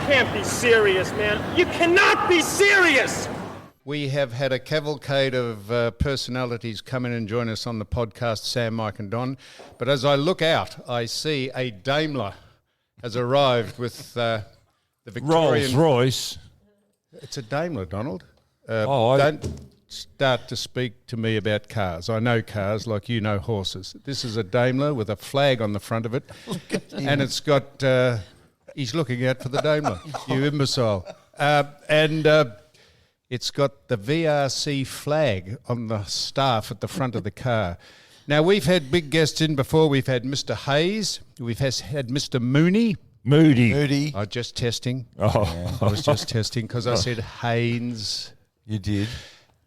can't be serious, man. You cannot be serious! We have had a cavalcade of personalities come in and join us on the podcast, Sam, Mike and Don. But as I look out, I see a Daimler has arrived with the Victorian... Rolls-Royce. It's a Daimler, Donald. I Don't start to speak to me about cars. I know cars like you know horses. This is a Daimler with a flag on the front of it. And it's got... he's looking out for the Daimler, you imbecile. It's got the VRC flag on the staff at the front of the car. Now, we've had big guests in before. We've had Mr. Hayes. We've had Mr. Moody. I was just testing. Oh. I was just testing because I said Haynes. You did.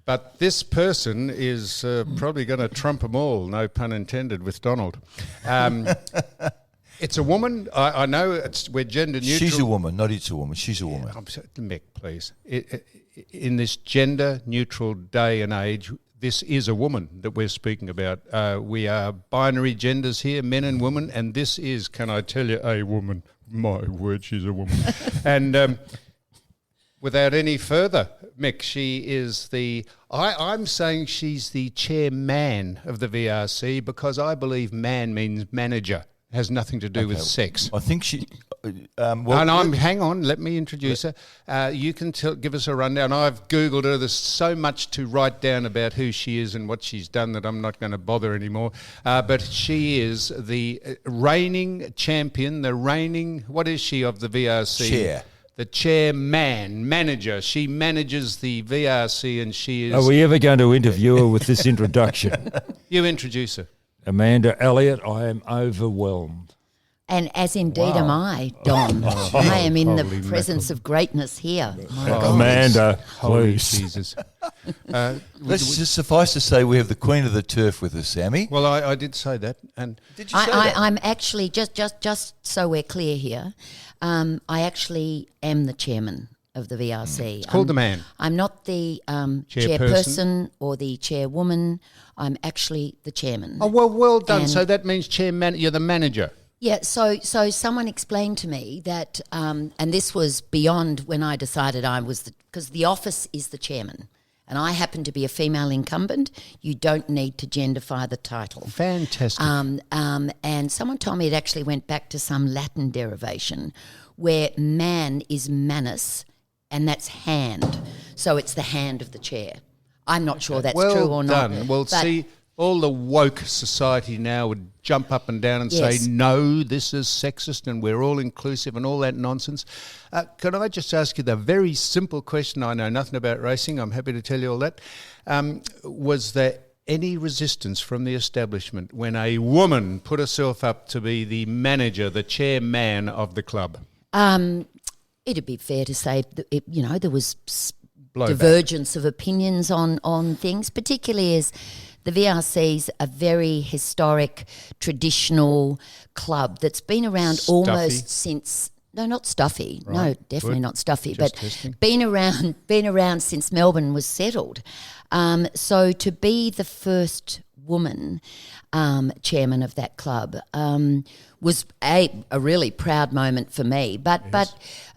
But this person is probably going to trump them all, no pun intended, with Donald. It's a woman. I know we're gender neutral. She's a woman, not it's a woman. She's a woman. Mick, please. In this gender neutral day and age, this is a woman that we're speaking about. We are binary genders here, men and women, and this is, can I tell you, a woman. My word, she's a woman. And without any further, Mick, she is I'm saying she's the chairman of the VRC because I believe man means manager. Has nothing to do with sex. I think she... hang on, let me introduce her. You can give us a rundown. I've Googled her. There's so much to write down about who she is and what she's done that I'm not going to bother anymore. But she is the reigning champion, what is she of the VRC? Chair. The manager. She manages the VRC and she is... Are we ever going to interview her with this introduction? You introduce her. Amanda Elliott, I am overwhelmed. And as indeed am I, Don. I am in the presence of greatness here. My God. Amanda, Holy please. Jesus. Let's just suffice to say we have the Queen of the Turf with us, Sammy. Well, I did say that. And Did you say that? I'm actually, just so we're clear here, I actually am the chairman of the VRC. It's called the man. I'm not the chairperson or the chairwoman. I'm actually the chairman. Oh, well done. So that means you're the manager. Yeah, so someone explained to me that, and this was beyond when I decided I was because the office is the chairman, and I happen to be a female incumbent. You don't need to genderfy the title. Fantastic. And someone told me it actually went back to some Latin derivation where man is manus, and that's hand. So it's the hand of the chair. I'm not sure that's true or not. Well done. Well, see, all the woke society now would jump up and down and Yes. say, no, this is sexist and we're all inclusive and all that nonsense. Can I just ask you the very simple question? I know nothing about racing. I'm happy to tell you all that. Was there any resistance from the establishment when a woman put herself up to be the manager, the chairman of the club? It'd be fair to say that there was Blowback. divergence of opinions on things, particularly as the VRC's a very historic, traditional club that's been around Stuffy. almost since. No, not stuffy. Right. No, definitely Good. not stuffy. Just but testing. been around since Melbourne was settled. So to be the first woman chairman of that club was a really proud moment for me. But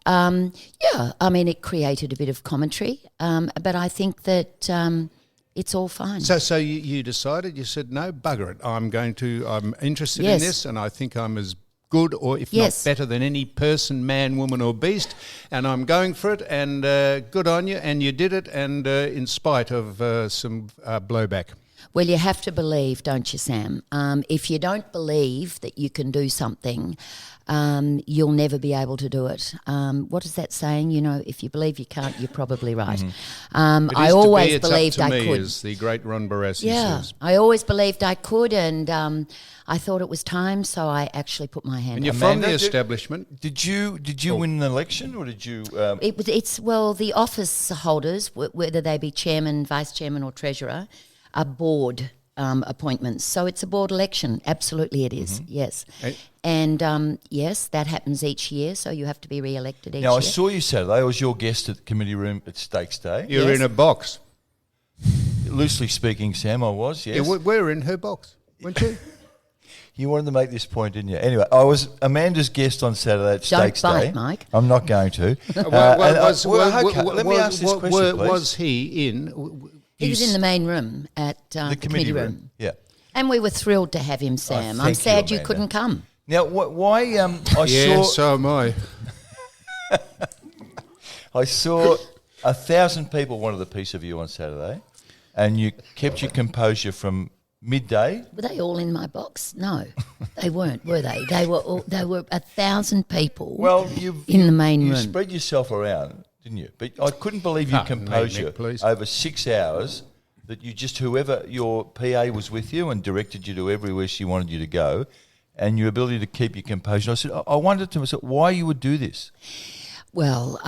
it created a bit of commentary. But I think that it's all fine. So you decided, you said, no, bugger it. I'm interested in Yes. this and I think I'm as good or if Yes. not better than any person, man, woman or beast, and I'm going for it and good on you, and you did it, and in spite of some blowback. Well, you have to believe, don't you, Sam? If you don't believe that you can do something, you'll never be able to do it. What is that saying? If you believe you can't, you're probably right. I always believed I could. As the great Ron Barassi says. I always believed I could, and I thought it was time, so I actually put my hand And you're up. from the establishment. Did you win an election, or did you... It's the office holders, whether they be chairman, vice chairman or treasurer, are board appointments. So it's a board election. Absolutely it is, yes. And yes, that happens each year, so you have to be re-elected each year. Now, I saw you Saturday. I was your guest at the committee room at Stakes Day. You're Yes. in a box. Loosely speaking, Sam, I was, yes. Yeah, we're in her box, weren't you? You wanted to make this point, didn't you? Anyway, I was Amanda's guest on Saturday at Don't Steaks bite, Day. Mike. I'm not going to. Let me ask this question, please. Was he in? He was in the main room at the committee room. Yeah. And we were thrilled to have him, Sam. thank I'm sad you, you Amanda. couldn't come. Now, why? Yeah, so am I. I saw 1,000 people wanted a piece of you on Saturday, and you kept your composure from midday. Were they all in my box? No, they weren't, were they? They were 1,000 people in the main room. You spread yourself around, didn't you? But I couldn't believe your composure Nick, please. over 6 hours, that you just, whoever your PA was with you and directed you to everywhere she wanted you to go, and your ability to keep your composure. I said, I wondered to myself why you would do this. Well,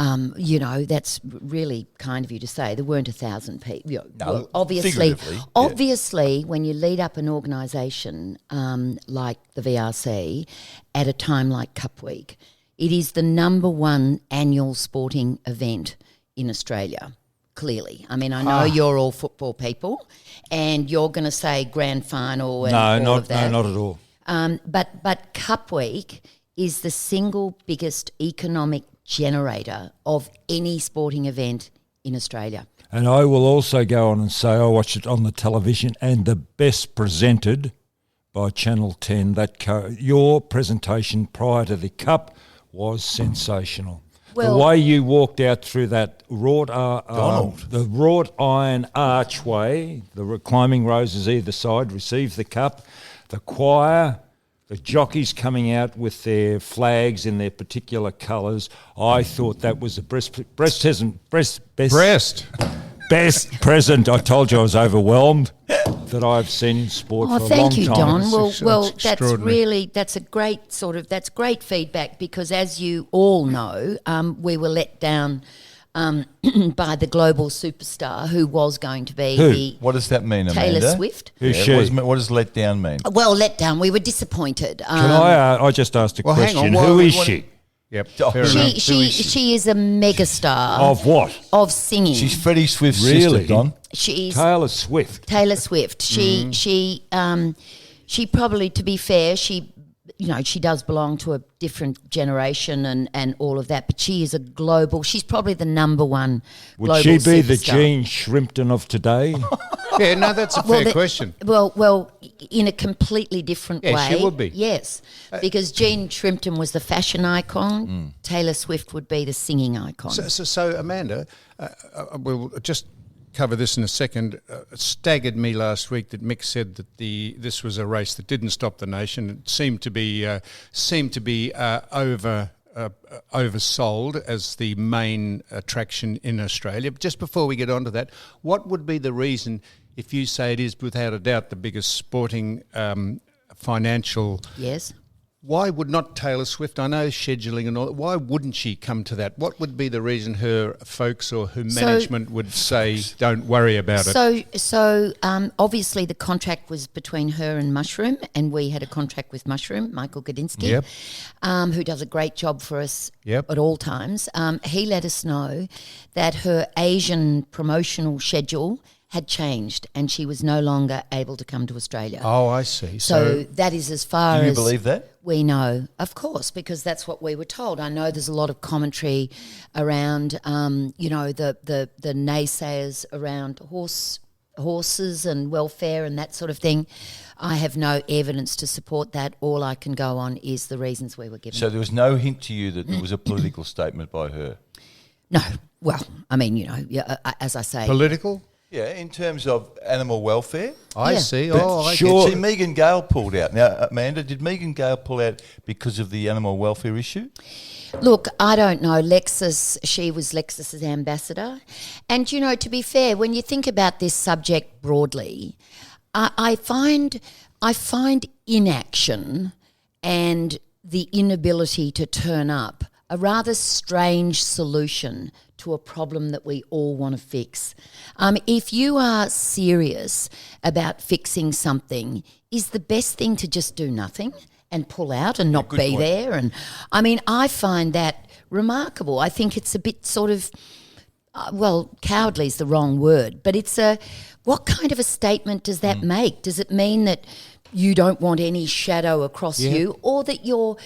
that's really kind of you to say. There weren't 1,000 people. No, obviously, figuratively, yeah. When you lead up an organisation like the VRC at a time like Cup Week, it is the number one annual sporting event in Australia. Clearly, I mean, I know you're all football people, and you're going to say grand final and all of that. No, not at all. But Cup Week is the single biggest economic generator of any sporting event in Australia. And I will also go on and say I watched it on the television, and the best presented by Channel 10, your presentation prior to the Cup was sensational. Well, the way you walked out through that wrought iron archway, the climbing roses either side, received the Cup, the choir, the jockeys coming out with their flags in their particular colours. I thought that was the best present. I told you I was overwhelmed that I've seen in sport for a long time. Thank you, Don. Well, extraordinary. that's great feedback, because as you all know, we were let down by the global superstar who was going to be What does that mean, Taylor Amanda? Swift. Who's she? What does let down mean? Well, let down. We were disappointed. Can I just asked a hang question. on, Who is she? Yep. Oh, Fair enough. she is a megastar Of what? of singing. She's Freddie Swift's Really? sister, Don. She's Taylor Swift. Taylor Swift. She probably, to be fair, she does belong to a different generation and all of that, but she is a global. She's probably the number one global Would she be the superstar. Gene Shrimpton of today? Yeah, no, that's a fair question. Well, in a completely different Yeah, way. she would be. Yes, because Jean Shrimpton was the fashion icon. Taylor Swift would be the singing icon. So Amanda, we'll just cover this in a second. It staggered me last week that Mick said that this was a race that didn't stop the nation. It seemed to be oversold as the main attraction in Australia. But just before we get on to that, what would be the reason, if you say it is without a doubt the biggest sporting financial? Yes. Why would not Taylor Swift, I know scheduling and all, why wouldn't she come to that? What would be the reason her folks or her management would say, don't worry about it? So obviously the contract was between her and Mushroom, and we had a contract with Mushroom, Michael Gadinsky, who does a great job for us at all times. He let us know that her Asian promotional schedule had changed and she was no longer able to come to Australia. Oh, I see. So that is as far Do you as believe that? we know, of course, because that's what we were told. I know there's a lot of commentary around, the naysayers around horses and welfare and that sort of thing. I have no evidence to support that. All I can go on is the reasons we were given. So there was no hint to you that there was a political statement by her? No. Well, I mean, as I say. Political? Yeah, in terms of animal welfare. I see. I Sure. See, Megan Gale pulled out. Now, Amanda, did Megan Gale pull out because of the animal welfare issue? Look, I don't know. She was Lexus's ambassador. And, to be fair, when you think about this subject broadly, I find inaction and the inability to turn up a rather strange solution to a problem that we all want to fix. If you are serious about fixing something, is the best thing to just do nothing and pull out and not be there? And I mean, I find that remarkable. I think it's a bit sort of, cowardly is the wrong word, but what kind of a statement does that make? Does it mean that you don't want any shadow across you, or that you're,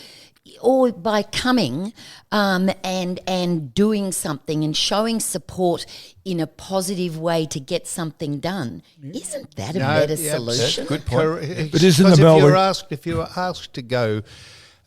or by coming and doing something and showing support in a positive way to get something done, isn't that a better solution? Good point. But isn't Because the Melbourne... if you were asked to go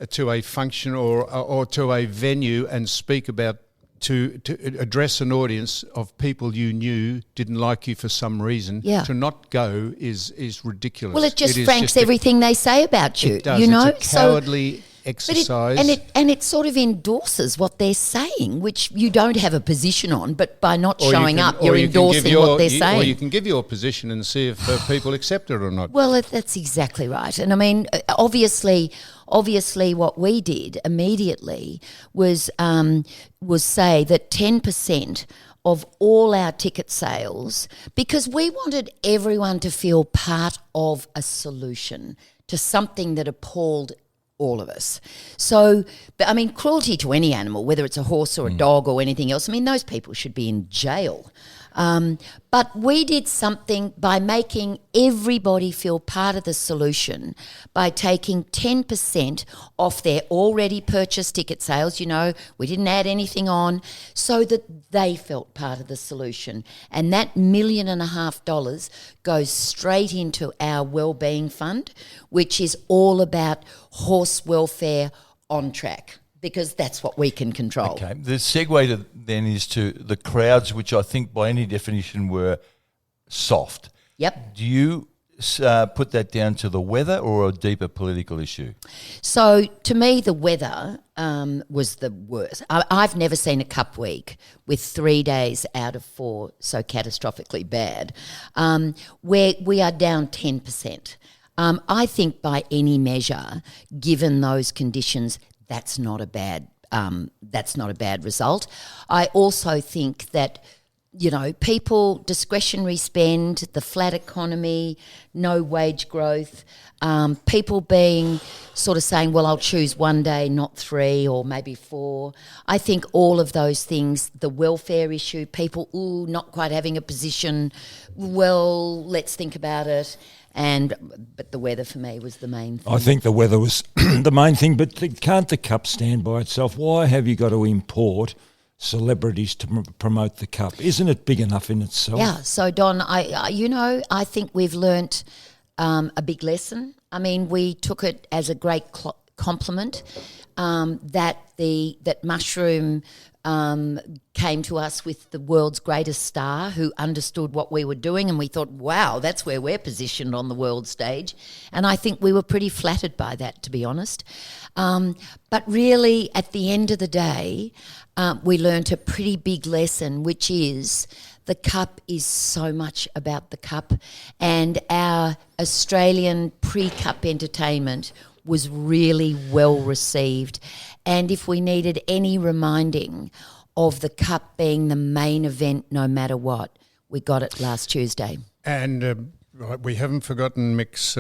to a function or to a venue and speak about to address an audience of people you knew didn't like you for some reason, to not go is ridiculous. Well, it just franks everything they say about you. It does. You know, it's a cowardly exercise. And it sort of endorses what they're saying, which you don't have a position on, but by not showing up, you're endorsing what they're saying. Or you can give your position and see if people accept it or not. Well, that's exactly right. And I mean, obviously what we did immediately was say that 10% of all our ticket sales, because we wanted everyone to feel part of a solution to something that appalled all of us. So, but I mean, cruelty to any animal, whether it's a horse or a dog or anything else, I mean, those people should be in jail. But we did something by making everybody feel part of the solution by taking 10% off their already purchased ticket sales. You know, we didn't add anything on, so that they felt part of the solution. And that $1.5 million goes straight into our wellbeing fund, which is all about horse welfare on track, because that's what we can control. Okay. The segue then is to the crowds, which I think by any definition were soft. Yep. Do you put that down to the weather or a deeper political issue? So to me, the weather was the worst. I've never seen a cup week with 3 days out of 4 so catastrophically bad, where we are down 10%. I think by any measure, given those conditions, that's not a bad result. I also think that, you know, people, discretionary spend, the flat economy, no wage growth, people being sort of saying, well, I'll choose 1 day, not 3 or maybe 4. I think all of those things, the welfare issue, people, not quite having a position, well, let's think about it. But the weather for me was the main thing. I think the weather was the main thing, but can't the cup stand by itself? Why have you got to import celebrities to promote the cup? Isn't it big enough in itself? Yeah, so Don, I think we've learnt a big lesson. I mean, we took it as a great compliment that Mushroom came to us with the world's greatest star who understood what we were doing, and we thought, wow, that's where we're positioned on the world stage. And I think we were pretty flattered by that, to be honest. But really, at the end of the day, we learnt a pretty big lesson, which is the cup is so much about the cup, and our Australian pre-cup entertainment was really well received. And if we needed any reminding of the cup being the main event no matter what, we got it last Tuesday. And we haven't forgotten Mick's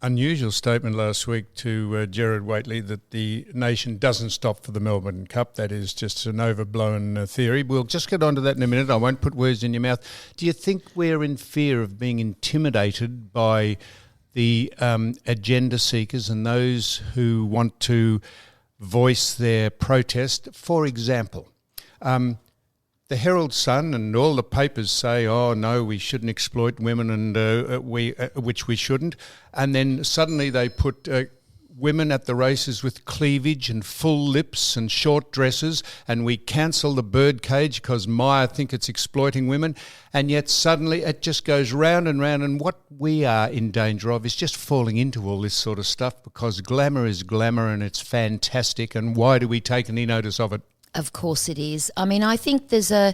unusual statement last week to Gerard Whateley that the nation doesn't stop for the Melbourne Cup. That is just an overblown theory. We'll just get onto that in a minute. I won't put words in your mouth. Do you think we're in fear of being intimidated by the agenda seekers and those who want to voice their protest? For example, the Herald Sun and all the papers say, oh, no, we shouldn't exploit women, and which we shouldn't. And then suddenly they put women at the races with cleavage and full lips and short dresses, and we cancel the birdcage because Maya think it's exploiting women. And yet suddenly it just goes round and round, and what we are in danger of is just falling into all this sort of stuff, because glamour is glamour and it's fantastic, and why do we take any notice of it? Of course it is. I mean, I think there's a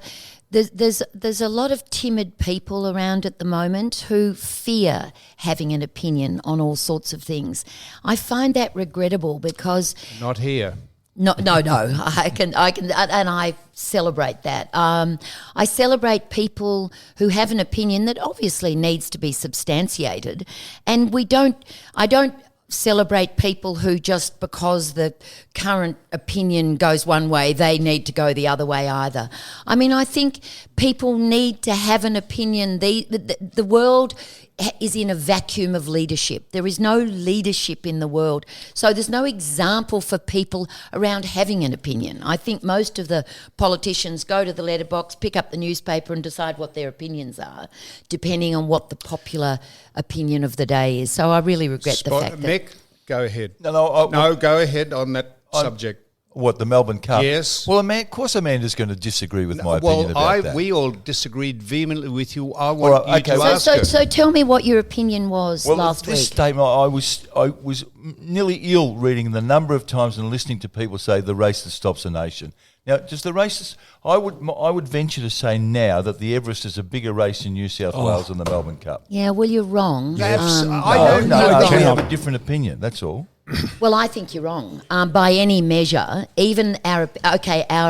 lot of timid people around at the moment who fear having an opinion on all sorts of things. I find that regrettable because not here. No. I can, and I celebrate that. I celebrate people who have an opinion that obviously needs to be substantiated, and I don't celebrate people who just because the current opinion goes one way, they need to go the other way either. I mean, I think people need to have an opinion. The world is in a vacuum of leadership. There is no leadership in the world. So there's no example for people around having an opinion. I think most of the politicians go to the letterbox, pick up the newspaper and decide what their opinions are, depending on what the popular opinion of the day is. So I really regret the fact that... Mick, go ahead. No, Go ahead on that subject. What, the Melbourne Cup? Yes. Well, of course Amanda's going to disagree with my opinion about that. We all disagreed vehemently with you. I want right, you okay, to ask her. So tell me what your opinion was last this week. statement, I was nearly ill reading the number of times and listening to people say the race that stops a nation. Now, does the races? I would venture to say now that the Everest is a bigger race in New South Wales than the Melbourne Cup. Yeah, well, you're wrong. I have a different opinion. That's all. Well, I think you're wrong. By any measure, even our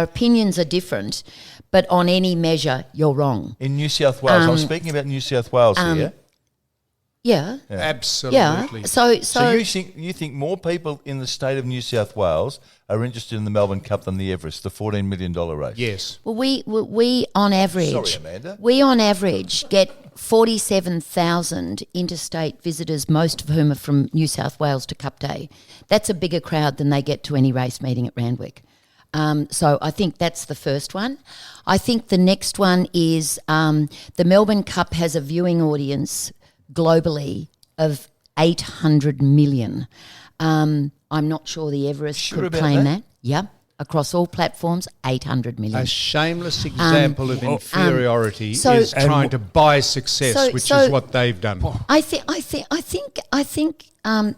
opinions are different, but on any measure, you're wrong. In New South Wales, I'm speaking about New South Wales here. Yeah. Absolutely. Yeah. So you think more people in the state of New South Wales are interested in the Melbourne Cup than the Everest, the $14 million race? Yes. Well, we on average, Sorry, Amanda. we on average get 47,000 interstate visitors, most of whom are from New South Wales to Cup Day. That's a bigger crowd than they get to any race meeting at Randwick. So I think that's the first one. I think the next one is the Melbourne Cup has a viewing audience globally of 800 million. I'm not sure the Everest could claim that. Yeah. Across all platforms, 800 million. A shameless example of inferiority is trying to buy success, which is what they've done. I think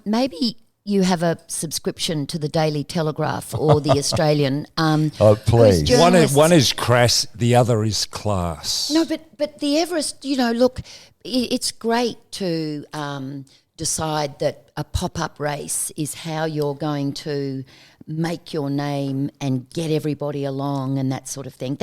maybe you have a subscription to the Daily Telegraph or the Australian. Oh, please. One is crass, the other is class. No, but the Everest, look, it's great to decide that a pop-up race is how you're going to make your name and get everybody along and that sort of thing.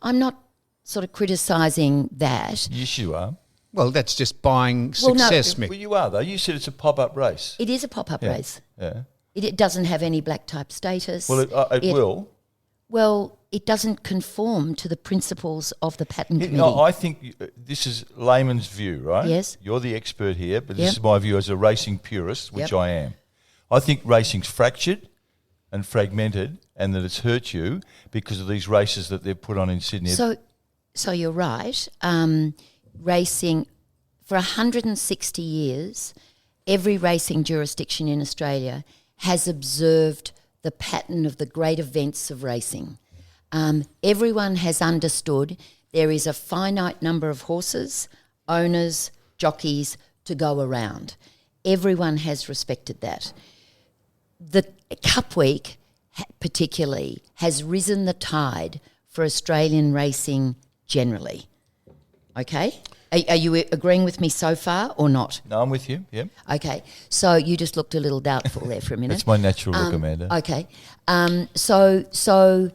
I'm not sort of criticising that. Yes, you are. Well, that's just buying success, Mick. Well, you are, though. You said it's a pop-up race. It is a pop-up race. Yeah. It doesn't have any black type status. Well, it will. Well, it doesn't conform to the principles of the patent committee. No, I think this is layman's view, right? Yes. You're the expert here, but this is my view as a racing purist, which I am. I think racing's fractured and fragmented and that it's hurt you because of these races that they've put on in Sydney. So you're right. Racing, for 160 years, every racing jurisdiction in Australia has observed the pattern of the great events of racing. Everyone has understood there is a finite number of horses, owners, jockeys to go around. Everyone has respected that. The Cup Week particularly has risen the tide for Australian racing generally. Okay? Are you agreeing with me so far or not? No, I'm with you, yeah. Okay. So you just looked a little doubtful there for a minute. That's my natural look, Amanda. Okay. So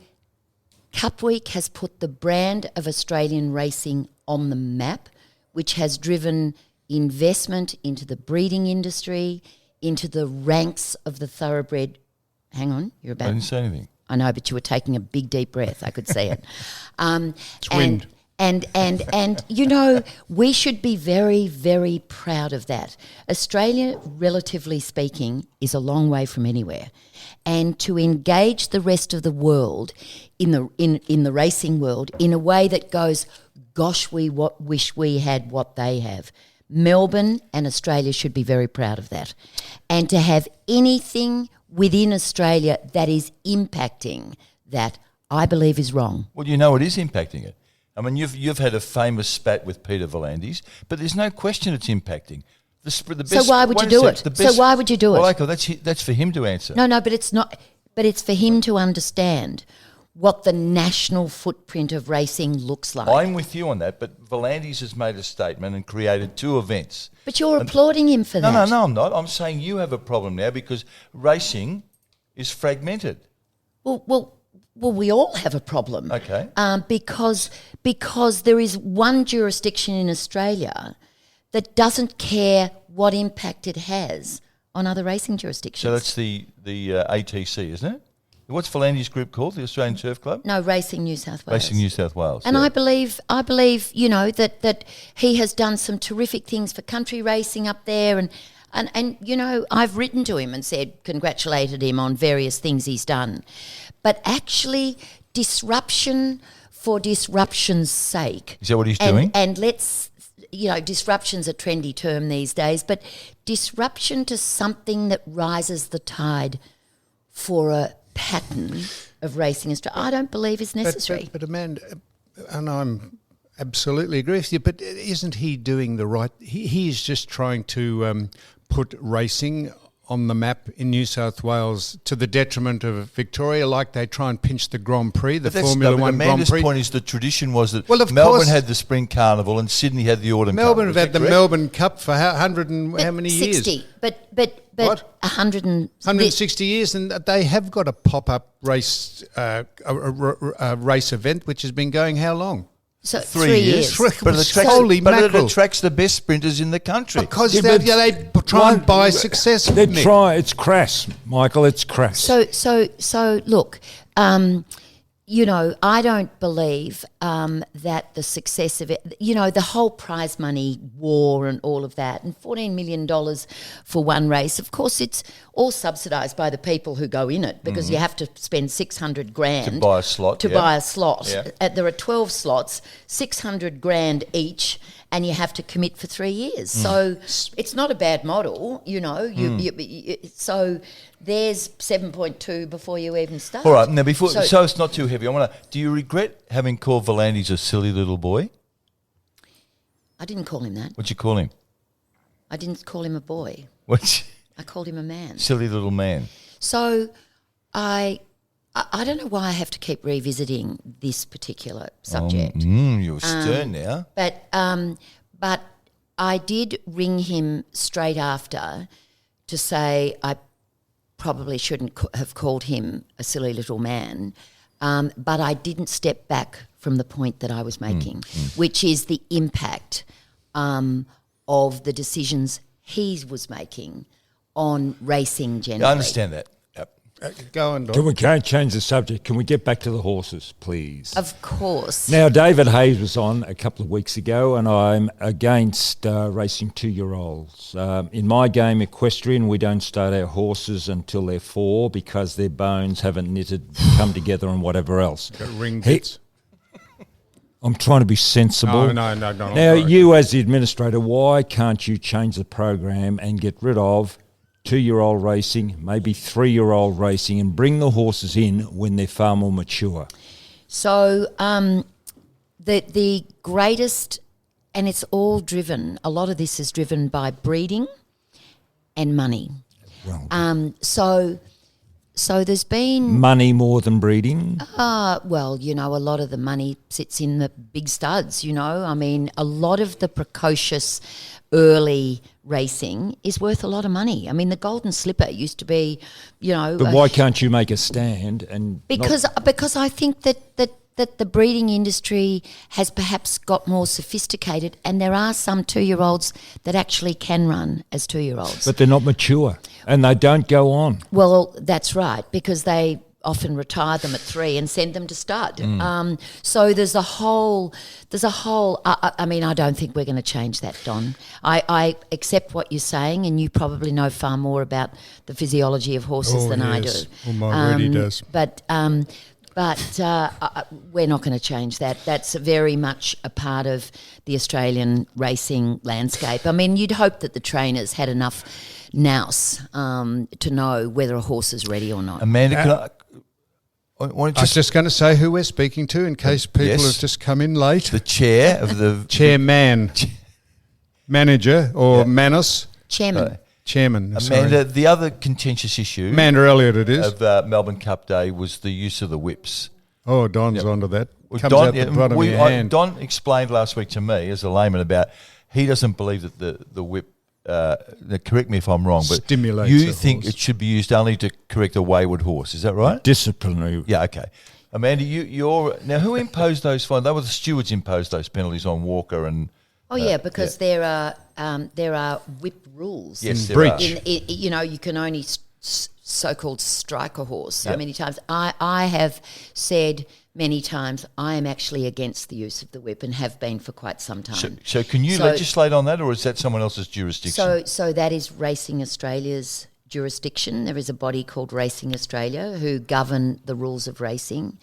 Cup Week has put the brand of Australian racing on the map, which has driven investment into the breeding industry, into the ranks of the thoroughbred. Hang on, you're about. I didn't say anything. I know, but you were taking a big deep breath. I could see it. It's wind. And we should be very, very proud of that. Australia, relatively speaking, is a long way from anywhere. And to engage the rest of the world in the racing world in a way that goes, gosh, we wish we had what they have. Melbourne and Australia should be very proud of that. And to have anything within Australia that is impacting that, I believe is wrong. Well, it is impacting it. I mean, you've had a famous spat with Peter V'landys, but there's no question it's impacting. So why would you do it? Well, okay, that's for him to answer. No, but it's not. But it's for him to understand what the national footprint of racing looks like. I'm with you on that, but V'landys has made a statement and created two events. But you're applauding him for that. No, I'm not. I'm saying you have a problem now because racing is fragmented. Well, we all have a problem. Okay. Because there is one jurisdiction in Australia that doesn't care what impact it has on other racing jurisdictions. So that's the ATC, isn't it? What's Volandi's group called? The Australian Turf Club? No, Racing New South Wales. Racing New South Wales. And yeah. I believe, that he has done some terrific things for country racing up there, and I've written to him and said, congratulated him on various things he's done, but actually disruption for disruption's sake. Is that what he's doing? And let's, disruption's a trendy term these days, but disruption to something that rises the tide for a pattern of racing Australia, I don't believe is necessary. But Amanda, and I'm absolutely agree with you, but isn't he doing the right? He is just trying to put racing on the map in New South Wales to the detriment of Victoria, like they try and pinch the Grand Prix, the Formula One Grand Amanda's Prix. point is the tradition was that Well, of Melbourne course. had the Spring Carnival and Sydney had the Autumn Melbourne Carnival. have had the Melbourne Cup for how many 60, years? but What? 160 years, and they have got a pop-up race, a race event which has been going how long? So 3 years. But Holy it mackerel. attracts the best sprinters in the country. Because Yeah, they but try and one- buy success. They Nick. try. It's crass, Michael. It's crass. So look, I don't believe that the success of it, the whole prize money war and all of that, and $14 million for one race, of course, it's all subsidised by the people who go in it, because you have to spend $600,000 To buy a slot, To yeah. buy a slot. Yeah. There are 12 slots, $600,000 each, and you have to commit for 3 years. So it's not a bad model, so there's 7.2 before you even start. All right, now so it's not too heavy. Do you regret having called Volandes a silly little boy? I didn't call him that. What'd you call him? I didn't call him a boy. What? I called him a man. Silly little man. So I don't know why I have to keep revisiting this particular subject. You're stern now. But I did ring him straight after to say I probably shouldn't have called him a silly little man, but I didn't step back from the point that I was making, which is the impact of the decisions he was making on racing generally. I understand that. Yep. Go on, Doc. Can we change the subject? Can we get back to the horses, please? Of course. Now, David Hayes was on a couple of weeks ago, and I'm against racing 2-year-olds. In my game, equestrian, we don't start our horses until they're 4 because their bones haven't come together and whatever else. Got ring bits. I'm trying to be sensible. No. Now, you as the administrator, why can't you change the program and get rid of 2-year-old racing, maybe 3-year-old racing, and bring the horses in when they're far more mature? So the greatest, and it's all driven, a lot of this is driven by breeding and money. Well, So there's been... money more than breeding? a lot of the money sits in the big studs, I mean, a lot of the precocious early racing is worth a lot of money. I mean, the Golden Slipper used to be, But why can't you make a stand? And because I think that the breeding industry has perhaps got more sophisticated, and there are some 2-year-olds that actually can run as 2-year-olds. But they're not mature, and they don't go on. Well, that's right, because they often retire them at 3 and send them to stud. So there's a whole. I mean, I don't think we're going to change that, Don. I accept what you're saying, and you probably know far more about the physiology of horses than I do. Well, my Rudy does. But we're not going to change that. That's very much a part of the Australian racing landscape. I mean, you'd hope that the trainers had enough nous to know whether a horse is ready or not. Amanda, can I want I was just going to say who we're speaking to in case people Yes. have just come in late. the chair of the Chairman, manager, or Manus, Chairman. chairman. Amanda, sorry. the other contentious issue Amanda Elliott it is. of Melbourne Cup Day was the use of the whips. Oh, Don's onto that. Well, Comes out the bottom of your hand. Don explained last week to me as a layman about he doesn't believe that the whip. Correct me if I'm wrong, but Stimulates you a think horse. it should be used only to correct a wayward horse. Is that right? Disciplinary. Yeah. Okay. Amanda, you're now. Who imposed those fines? They were the stewards imposed those penalties on Walker and. Oh yeah, because there are whip rules. Yes, there breach. are. You can only so-called striker horse so many times. I have said many times I am actually against the use of the whip and have been for quite some time. So can you legislate on that, or is that someone else's jurisdiction? So that is Racing Australia's jurisdiction. There is a body called Racing Australia who govern the rules of racing.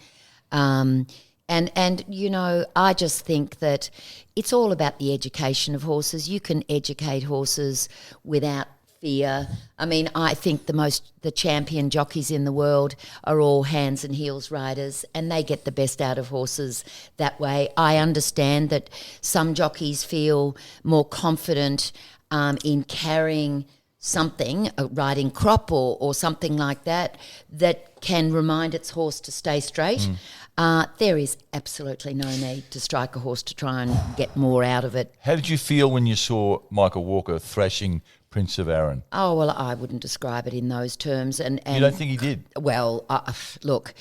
And you know, I just think that it's all about the education of horses. You can educate horses without fear. I mean, I think the champion jockeys in the world are all hands and heels riders, and they get the best out of horses that way. I understand that some jockeys feel more confident in carrying something, a riding crop or something like that can remind its horse to stay straight. There is absolutely no need to strike a horse to try and get more out of it. How did you feel when you saw Michael Walker thrashing Prince of Arran? Oh, well, I wouldn't describe it in those terms. And You don't think he did? Well, look,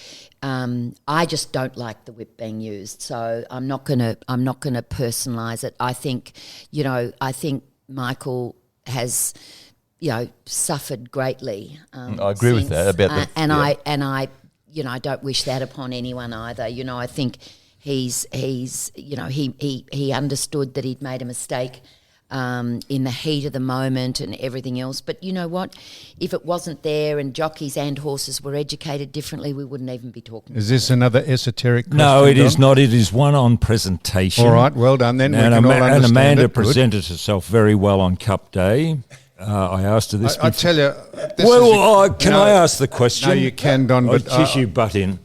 I just don't like the whip being used, so I'm not gonna personalise it. I think Michael has, suffered greatly. I agree with that about that. I don't wish that upon anyone either. I think he understood that he'd made a mistake in the heat of the moment and everything else. But you know what? If it wasn't there and jockeys and horses were educated differently, we wouldn't even be talking. Is this another esoteric question? No, it is Don? not. It is one on presentation. All right, well done then. And, we can all understand Amanda it. Good. presented herself very well on Cup Day. I asked her this I before. tell you, Can I ask the question? No, you can, Don, but kiss you butt in.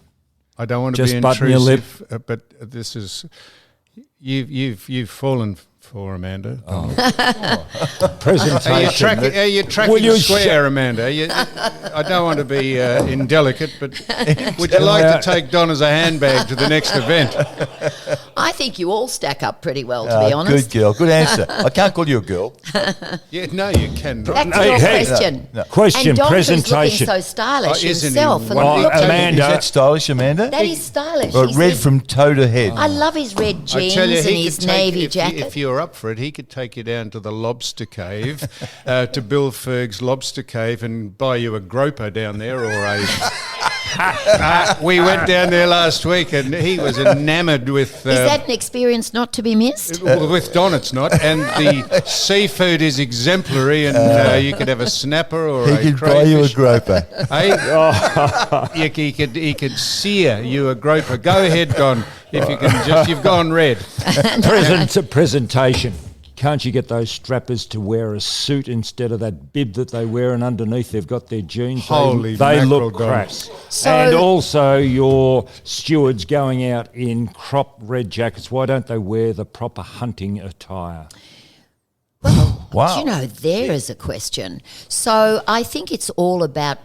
I don't want to Just be button your lip. intrusive, but this is you've fallen for Amanda. Presentation. Are you tracking Will you square, Amanda? I don't want to be indelicate, but would you like to take Don as a handbag to the next event? I think you all stack up pretty well, to be honest. Good girl, good answer. I can't call you a girl. Yeah, no, you cannot. Back to your question. no. Question, and Don presentation. looking so stylish isn't he himself. And wonderful? look at him. Amanda. Is that stylish, Amanda? That is stylish. Well, He's red in- from toe to head. I love his red I jeans tell you, and he his could take, navy if, jacket. if you're up for it, he could take you down to the Lobster Cave, to Bill Ferg's Lobster Cave, and buy you a groper down there, or a. We went down there last week, and he was enamoured with. Is that an experience not to be missed? With Don, it's not, and the seafood is exemplary, and you could have a snapper or He a could buy you a crayfish. groper. He could sear you a groper. Go ahead, Don. If you can you've gone red. Presentation. Can't you get those strappers to wear a suit instead of that bib that they wear, and underneath they've got their jeans? Holy they mackerel, look Don. crass. So- And also your stewards going out in crop red jackets. Why don't they wear the proper hunting attire? Wow. There is a question. So I think it's all about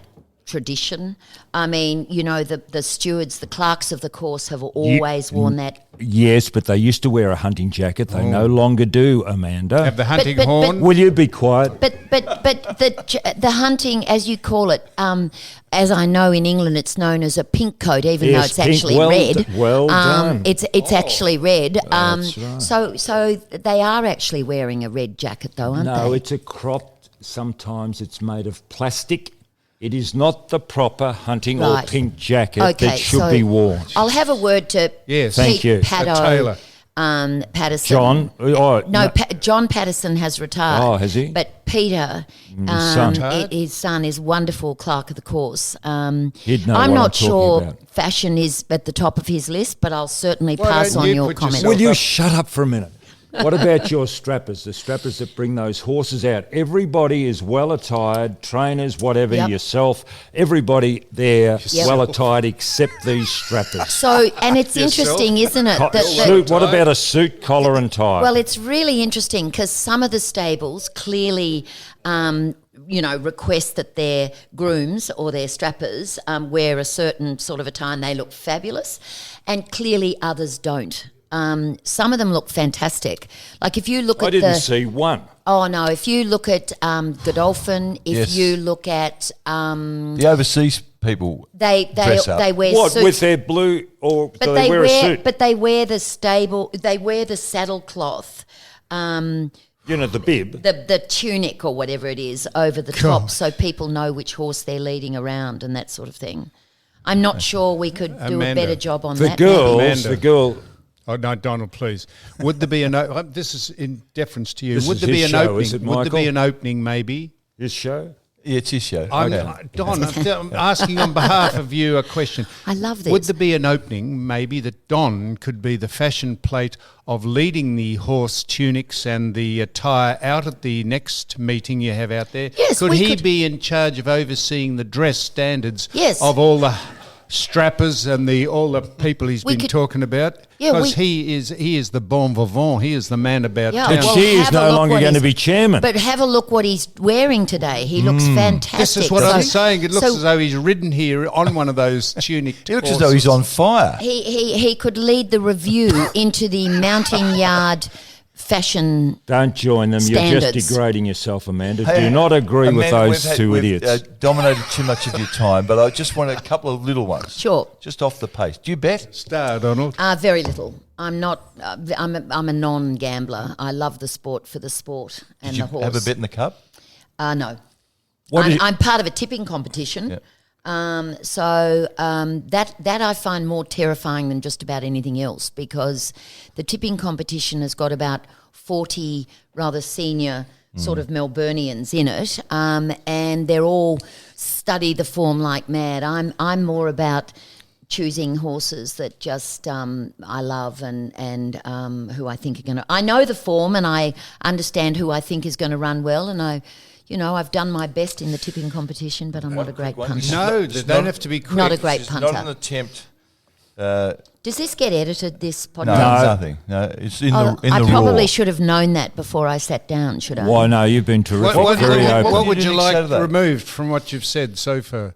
tradition. I mean, the stewards, the clerks of the course have always worn that. Yes, but they used to wear a hunting jacket. They no longer do, Amanda. Have the hunting but- horn. Will you be quiet? But the hunting, as you call it, as I know in England, it's known as a pink coat, even though Yes, it's pink. actually Well red. well done. It's actually red. That's right. So they are actually wearing a red jacket, though, aren't No, they? it's a crop. Sometimes it's made of plastic. It is not the proper hunting or Right. pink jacket Okay, that should so be worn. I'll have a word to Yes. Thank Pete you. A Paddo, tailor. Patterson. John? No, John Patterson has retired. Oh, has he? But Peter, son. his son, is wonderful clerk of the course. He'd know I'm what not I'm talking sure about. fashion is at the top of his list, but I'll certainly Why pass don't on you your put comment. yourself Will you up. shut up for a minute? What about your strappers, the strappers that bring those horses out? Everybody is well attired, trainers, whatever, Yep. yourself. Everybody there Yep. well attired except these strappers. So, and it's Yourself. interesting, isn't it? Suit, what about a suit, collar and tie? Well, it's really interesting because some of the stables clearly, request that their grooms or their strappers wear a certain sort of attire and they look fabulous, and clearly others don't. Some of them look fantastic. Like if you look I at didn't see one. Oh no! If you look at Godolphin, if Yes. you look at The overseas people they dress up. wear What, suits. with their blue, or But do they wear a suit? But they wear the saddle cloth. You know, the bib. the tunic or whatever it is over the top, so people know which horse they're leading around and that sort of thing. I'm not sure we could do a Amanda. better job on The that. girls, Amanda. the girl. Oh, no, Donald, please. Would there be this is in deference to you. This Would is there be his an show, opening? is it, Would there be Michael? an opening maybe? His show. Yeah, it's his show. I'm asking on behalf of you a question. I love this. Would there be an opening, maybe, that Don could be the fashion plate of leading the horse tunics and the attire out at the next meeting you have out there? Yes, could we he could. be in charge of overseeing the dress standards Yes. of all the strappers and all the people he's We been could- talking about? Yeah, Because he is the bon vivant. He is the man about Yeah, town. But well, she is have a no look longer what going to he's- be chairman. But have a look what he's wearing today. He looks fantastic. This is what I'm saying. It looks so as though he's ridden here on one of those tunic. He looks as though he's on fire. he could lead the review into the mounting yard fashion. Don't join them. You're Standards. just degrading yourself, Amanda. Hey, Do not agree with Amanda, those two we've idiots. dominated too much of your time, but I just want a couple of little ones. Sure. Just off the pace. Do you bet? Star, Donald. Very little. I'm not. I'm a non-gambler. I love the sport for the sport and Did you the horse. have a bet in the cup? No. What did you- I'm part of a tipping competition. Yeah. That I find more terrifying than just about anything else, because the tipping competition has got about 40 rather senior sort of Melburnians in it, and they're all study the form like mad. I'm more about choosing horses that just I love and who I think are going to. I know the form and I understand who I think is going to run well, and I've done my best in the tipping competition, but I'm not a great one. punter. No, It's they don't not- have to be quick. Not a great It's punter. not an attempt. Does this get edited, this podcast? No, nothing. No, it's in Oh, the I raw. probably should have known that before I sat down, should I? Why, no, you've been terrific. Very open. what would did you next like Saturday? removed from what you've said so far?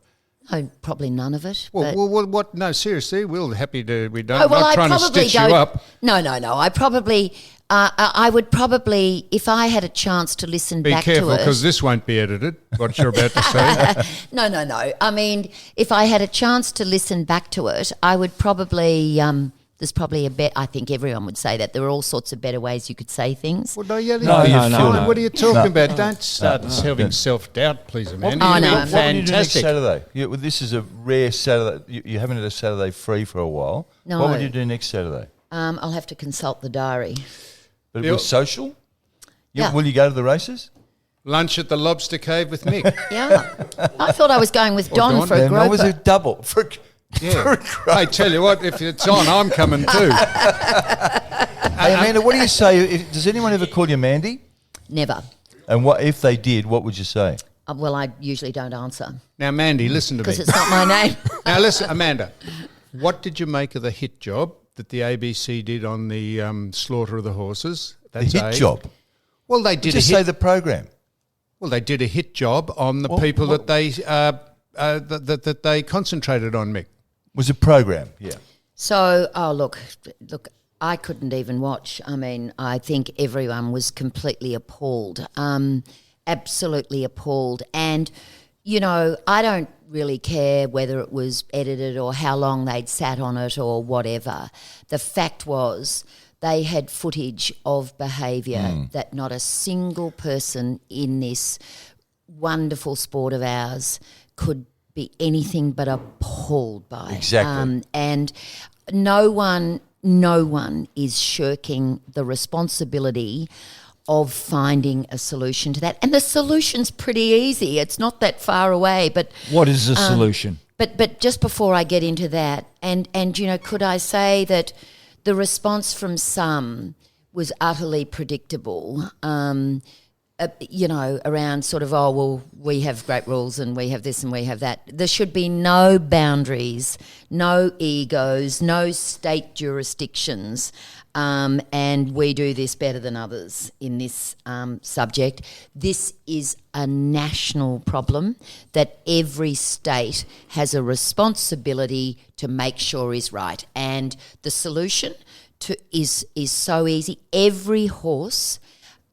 Oh, probably none of it. Well, but- what? No, seriously, we're happy to. We don't. Oh, well, not I trying to probably stitch you don't. up. No. I would probably, if I had a chance to listen Be back careful, to because it. this won't be edited. What you're about to say. No. I mean, if I had a chance to listen back to it, I would probably. There's probably a bet. I think everyone would say that there are all sorts of better ways you could say things. Well, no, yeah, No, yeah, no, fine. no. What are you talking No. about? Don't start having self-doubt, please, Amanda. Oh, You're no. doing What What would you do next fantastic. Saturday? This is a rare Saturday. You haven't had a Saturday free for a while. No. What would you do next Saturday? I'll have to consult the diary. But Yep. it was social? Yeah. Will you go to the races? Lunch at the Lobster Cave with Mick. Yeah, I thought I was going with Don Don. for a Then that was a groper. double. For Yeah. Hey, tell you what, if it's on, I'm coming too. Hey, Amanda, what do you say? Does anyone ever call you Mandy? Never. And what if they did? What would you say? Well, I usually don't answer Now, Mandy, listen to me. because it's not my name. Now, listen, Amanda, what did you make of the hit job that the ABC did on the slaughter of the horses? The hit job. Well, they did Just a hit. say the program. Well, they did a hit job on the people that they that they concentrated on, Mick. Was a program. Yeah. So, look, I couldn't even watch. I mean, I think everyone was completely appalled, absolutely appalled. And, I don't really care whether it was edited or how long they'd sat on it or whatever. The fact was they had footage of behaviour that not a single person in this wonderful sport of ours could be anything but appalled by. Exactly. And no one is shirking the responsibility of finding a solution to that. And the solution's pretty easy. It's not that far away. But What is the solution? but just before I get into that, and could I say that the response from some was utterly predictable. Around sort of, oh, well, we have great rules and we have this and we have that. There should be no boundaries, no egos, no state jurisdictions, and we do this better than others in this subject. This is a national problem that every state has a responsibility to make sure is right. And the solution is so easy. Every horse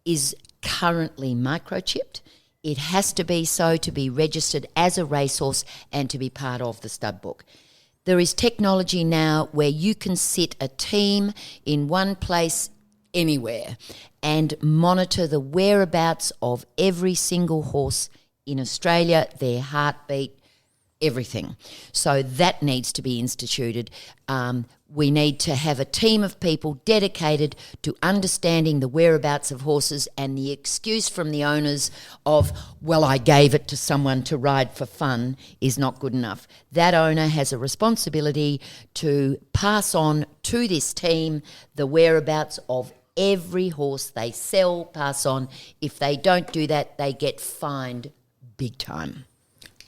is currently microchipped. It has to be so to be registered as a racehorse and to be part of the stud book. There is technology now where you can sit a team in one place anywhere and monitor the whereabouts of every single horse in Australia, their heartbeat, everything. So that needs to be instituted. We need to have a team of people dedicated to understanding the whereabouts of horses, and the excuse from the owners of, well, I gave it to someone to ride for fun is not good enough. That owner has a responsibility to pass on to this team the whereabouts of every horse they sell, pass on. If they don't do that, they get fined big time.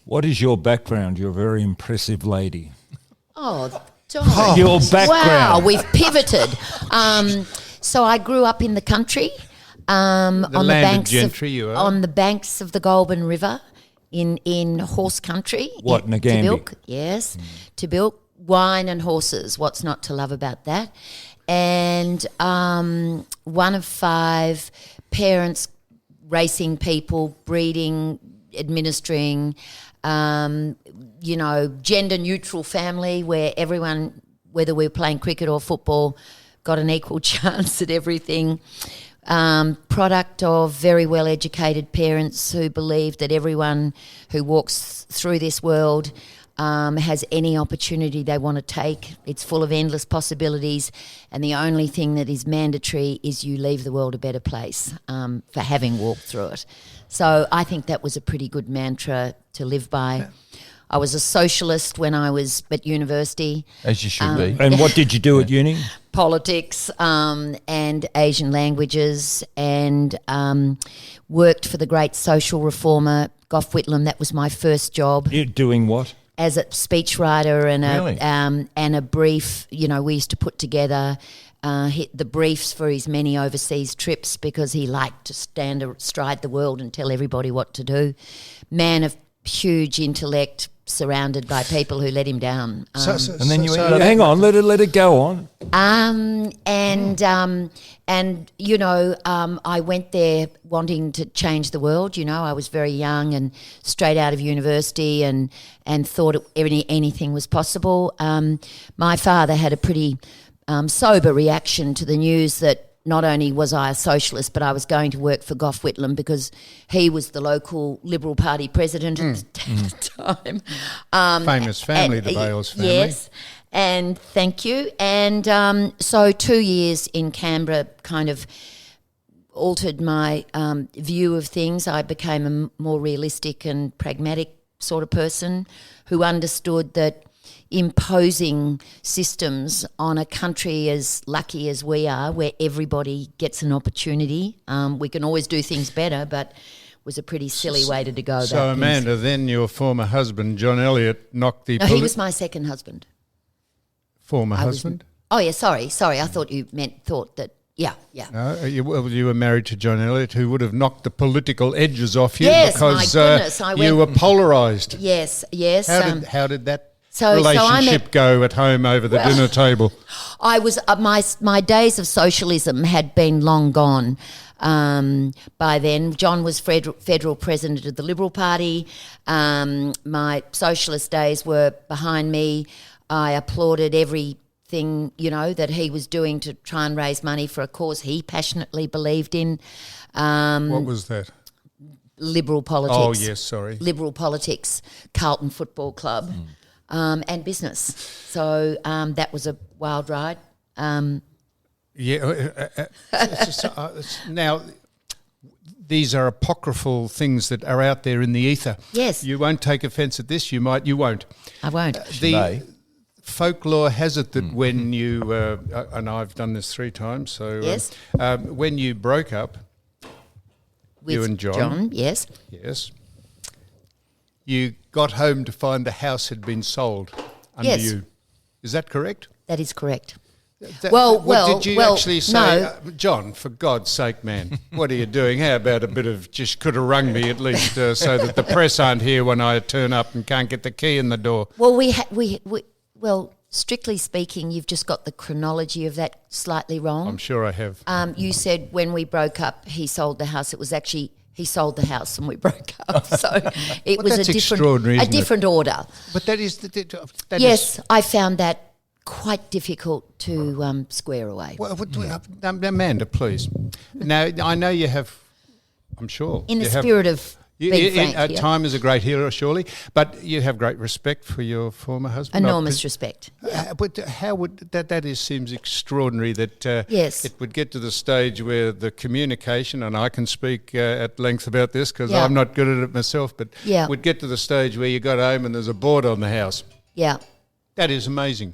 What is your background? You're a very impressive lady. Oh, John. Your background. Wow, we've pivoted. So I grew up in the country, on the banks gentry, you are. on the banks of the Goulburn River, in horse country. What, in Nagambie? Tabilk, yes, Tabilk, wine and horses. What's not to love about that? And one of 5 parents, racing people, breeding, administering. Gender neutral family where everyone, whether we were playing cricket or football, got an equal chance at everything. Product of very well educated parents who believe that everyone who walks through this world has any opportunity they want to take. It's full of endless possibilities, and the only thing that is mandatory is you leave the world a better place for having walked through it. So I think that was a pretty good mantra to live by. I was a socialist when I was at university. As you should be. And what did you do at uni? Politics and Asian languages, and worked for the great social reformer, Gough Whitlam. That was my first job. You're doing what? As a speechwriter Really? and a brief. We used to put together hit the briefs for his many overseas trips because he liked to stand astride the world and tell everybody what to do. Man of huge intellect, surrounded by people who let him down. And then you Hang on, let it go on. I went there wanting to change the world. I was very young and straight out of university and thought anything was possible. My father had a pretty sober reaction to the news that not only was I a socialist, but I was going to work for Gough Whitlam because he was the local Liberal Party president at the time. Famous family, the Bales family. Yes, and thank you. And so 2 years in Canberra kind of altered my view of things. I became a more realistic and pragmatic sort of person who understood that imposing systems on a country as lucky as we are, where everybody gets an opportunity. We can always do things better, but was a pretty silly way to go about So, things. Amanda, then your former husband, John Elliott, knocked the... No, he was my second husband. Former I was- husband? Oh, yeah, sorry. I thought you thought that, yeah. No, you were married to John Elliott, who would have knocked the political edges off you Yes, because my goodness, you were polarised. Yes. How did that so relationship go at home over the dinner table? I was my days of socialism had been long gone. By then, John was federal president of the Liberal Party. My socialist days were behind me. I applauded everything that he was doing to try and raise money for a cause he passionately believed in. What was that? Liberal politics. Oh, yes, sorry. Liberal politics, Carlton Football Club, and business. So that was a wild ride. Now, these are apocryphal things that are out there in the ether. Yes. You won't take offence at this. You might. You won't. I won't. The folklore has it that when you and I've done this 3 times. So Yes. When you broke up, you With and John. Yes. yes, you got home to find the house had been sold under Yes. you. Is that correct? That is correct. Did you actually say, no. John, for God's sake, man, what are you doing? How about a bit of just could have rung me at least so that the press aren't here when I turn up and can't get the key in the door? Well, strictly speaking, you've just got the chronology of that slightly wrong. I'm sure I have. You said when we broke up, he sold the house. It was actually he sold the house and we broke up. So it was that's a extraordinary, different isn't it? order. But that is... Yes, I found that quite difficult to square away. Well, Amanda, please. Now, I know you have, I'm sure. In the you have- spirit of being frank, yeah. Time is a great healer, surely, but you have great respect for your former husband. Enormous respect. But how would that seems extraordinary that Yes. it would get to the stage where the communication, and I can speak at length about this because Yeah. I'm not good at it myself, but Yeah. would get to the stage where you got home and there's a board on the house. Yeah. That is amazing.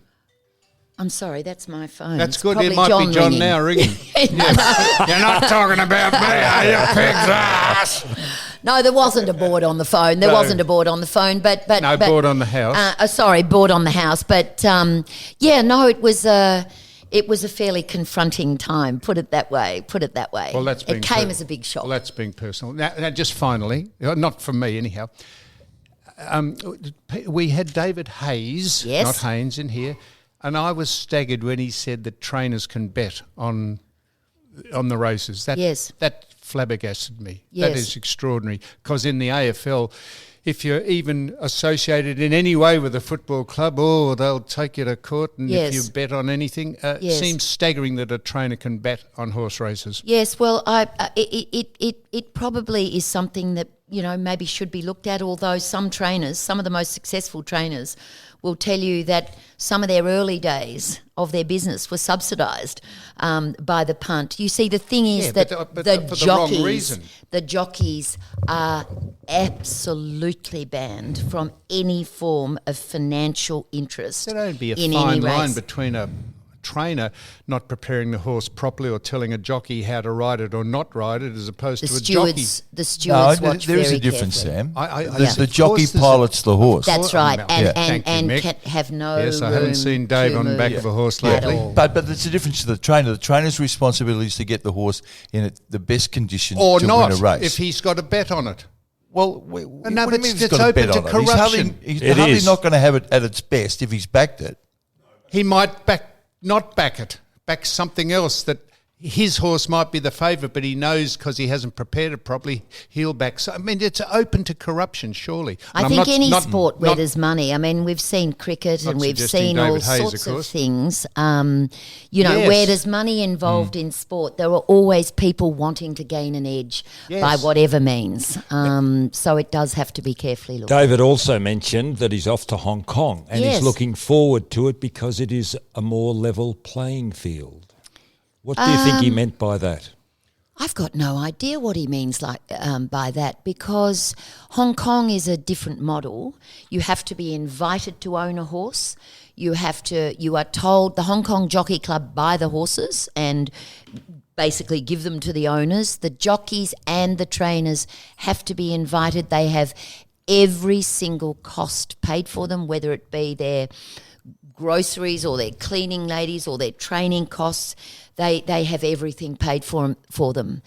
I'm sorry, that's my phone. That's It's good. It probably might be John ringing. now ringing. You're not talking about me, are you, pig's ass? No, there wasn't a board on the phone. There No. wasn't a board on the phone, but No board on the house. Sorry, board on the house. But it was a fairly confronting time. Put it that way. Well, It came as a big shock. Well, that's being personal. Now, just finally, not from me anyhow. We had David Hayes, Yes. not Haynes, in here, and I was staggered when he said that trainers can bet on the races. Yes. That flabbergasted me. That Yes. is extraordinary because in the AFL, if you're even associated in any way with a football club, they'll take you to court, and Yes. if you bet on anything, it Yes. seems staggering that a trainer can bet on horse races. Yes, well, it probably is something that maybe should be looked at. Although some of the most successful trainers, will tell you that some of their early days of their business were subsidised by the punt. You see, the thing is Yeah, that but the for the wrong jockeys, reason. the jockeys are absolutely banned from any form of financial interest. There'd only be a in fine any line race. between a trainer not preparing the horse properly or telling a jockey how to ride it or not ride it, as opposed The to a jockey. stewards, the stewards No, watch there is very a difference, carefully. Sam. Yeah. The jockey pilots the horse. That's right, Yeah. and Thank you, Mick. can have no Yes, I haven't room seen Dave to on the back move of a horse at lately. all. But it's a difference to the trainer. The trainer's responsibility is to get the horse in the best condition Or to not, win a race. if he's got a bet on it. Well, No, what do but you mean it's he's got a bet open to on it? He's hardly, corruption. he's It hardly is. not going to have it at its best if he's backed it. He might not back it, back something else that his horse might be the favourite, but he knows because he hasn't prepared it properly, he'll back. So, I mean, it's open to corruption, surely. I And think I'm any not- sport where not- there's money. I mean, we've seen cricket Not and we've suggesting seen all David Hayes, sorts of of course. things. Yes. Where there's money involved in sport, there are always people wanting to gain an edge Yes. by whatever means. So it does have to be carefully looked at. David also mentioned that he's off to Hong Kong and Yes. he's looking forward to it because it is a more level playing field. What do you think he meant by that? I've got no idea what he means by that, because Hong Kong is a different model. You have to be invited to own a horse. You are told, the Hong Kong Jockey Club buy the horses and basically give them to the owners. The jockeys and the trainers have to be invited. They have every single cost paid for them, whether it be their groceries or their cleaning ladies or their training costs. They have everything paid for them.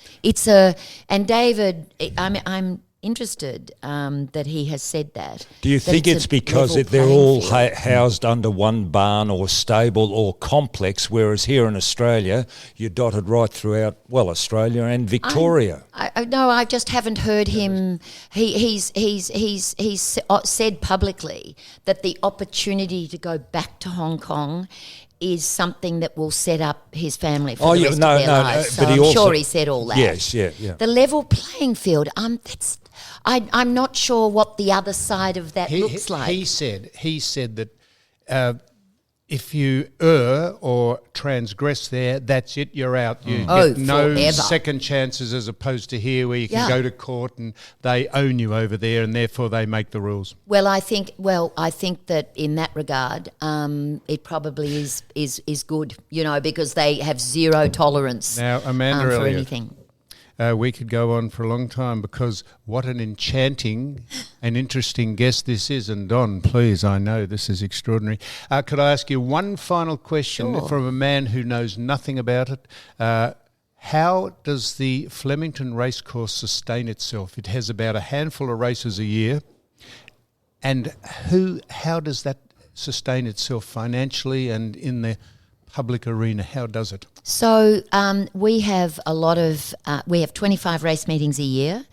And David, I'm interested that he has said that. Do you that think it's a because level they're playing all field. housed under one barn or stable or complex, whereas here in Australia you're dotted right throughout, Australia and Victoria? No, I just haven't heard him. He's said publicly that the opportunity to go back to Hong Kong is something that will set up his family for the rest of their lives. So but he I'm also, sure he said all that. Yes, yeah. The level playing field. I'm not sure what the other side of that looks like. He said that if you err or transgress there, that's it, you're out. You get no forever. second chances, as opposed to here where you can Yeah. go to court and they own you over there and therefore they make the rules. Well, I think that in that regard, it probably is good, because they have zero tolerance Now, Amanda for Elliott, anything. we could go on for a long time because what an enchanting and interesting guest this is. And Don, please, I know this is extraordinary. Could I ask you one final question Sure. from a man who knows nothing about it? How does the Flemington Racecourse sustain itself? It has about a handful of races a year. And how does that sustain itself financially and in the public arena? How does it? So we have we have 25 race meetings a year.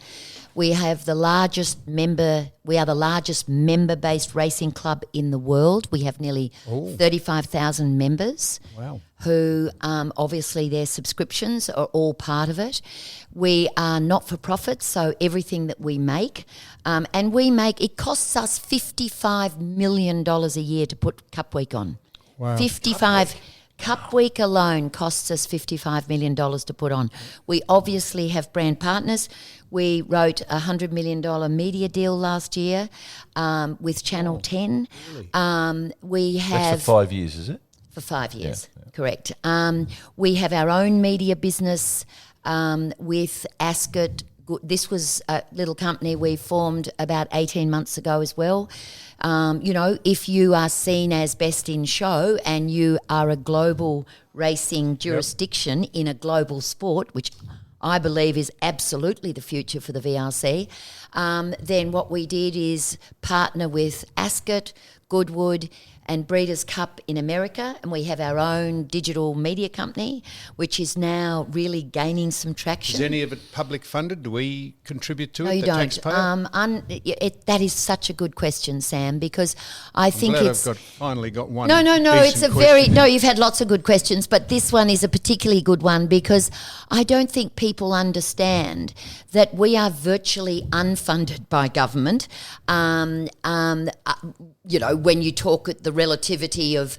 We have the largest member. We are the largest member-based racing club in the world. We have nearly 35,000 members. Wow. Who obviously their subscriptions are all part of it. We are not for profit, so everything that we make, and we make, it costs us $55 million a year to put Cup Week on. Wow. Cup Week alone costs us $55 million to put on. We obviously have brand partners. We wrote a $100 million media deal last year with Channel 10. Really? We have... That's for 5 years, is it? For 5 years, correct. We have our own media business with Ascot. This was a little company we formed about 18 months ago as well. If you are seen as best in show and you are a global racing jurisdiction in a global sport, which I believe is absolutely the future for the VRC, then what we did is partner with Ascot, Goodwood, and Breeders' Cup in America, and we have our own digital media company, which is now really gaining some traction. Is any of it public funded? Do we contribute to No, it, you the don't. taxpayer? That is such a good question, Sam, because I think Glad it's... I've finally got one. No, it's a decent very... question. No, you've had lots of good questions, but this one is a particularly good one because I don't think people understand that we are virtually unfunded by government. When you talk at the relativity of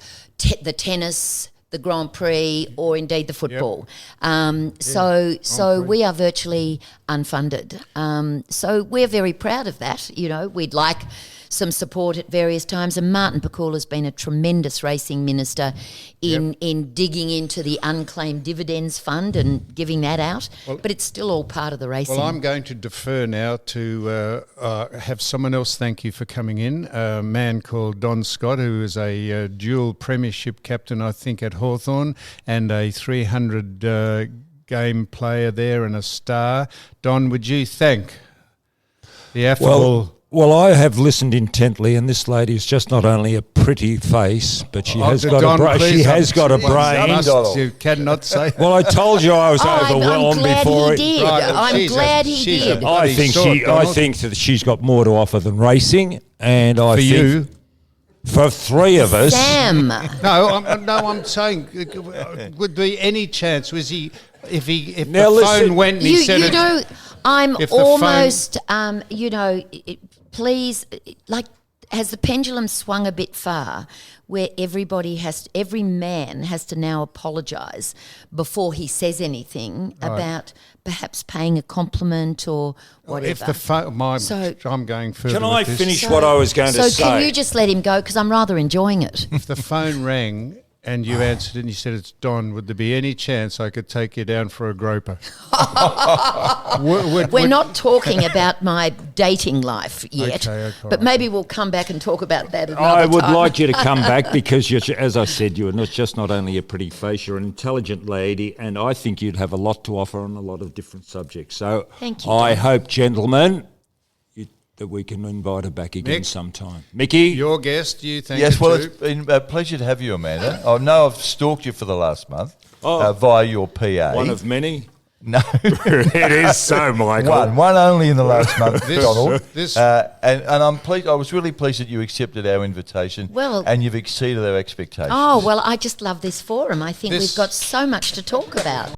the tennis, the Grand Prix, or indeed the football. So we are virtually unfunded. So we're very proud of that. We'd like some support at various times, and Martin Pakula's been a tremendous racing minister in digging into the unclaimed dividends fund and giving that out, but it's still all part of the racing. Well, I'm going to defer now to have someone else thank you for coming in, a man called Don Scott, who is a dual premiership captain, I think, at Hawthorn, and a 300 game player there and a star. Don, would you thank the affable... Well, I have listened intently, and this lady is just not only a pretty face, but she has got Don, a brain. please, She has got a brain. You cannot say. Well, I told you I was overwhelmed I'm glad before he did. Right, I'm glad he did. I think that she's got more to offer than racing, and I think you. for three of us. Sam. I'm saying, would there be any chance? Was he? If Now the listen, phone went and he said, I'm If the almost, please, has the pendulum swung a bit far where every man has to now apologise before he says anything about perhaps paying a compliment or whatever? if the phone, I'm going further. Can I with this. finish what I was going to say? So can you just let him go, because I'm rather enjoying it. If the phone rang and you answered it and you said it's Don, would there be any chance I could take you down for a groper? We're not talking about my dating life yet, Okay, but maybe we'll come back and talk about that another I would time. like you to come back because, as I said, you're not only a pretty face, you're an intelligent lady, and I think you'd have a lot to offer on a lot of different subjects. So Thank you, I Don. hope, gentlemen, that we can invite her back again Mick, sometime. Mickey? Your guest, you thank Yes, you well, too. it's been a pleasure to have you, Amanda. I know I've stalked you for the last month via your PA. One of many? No. It is so, Michael. One only in the last month, This- Donald. this- And I'm pleased. I was really pleased that you accepted our invitation. Well- and you've exceeded our expectations. Oh, well, I just love this forum. I think This- we've got so much to talk about.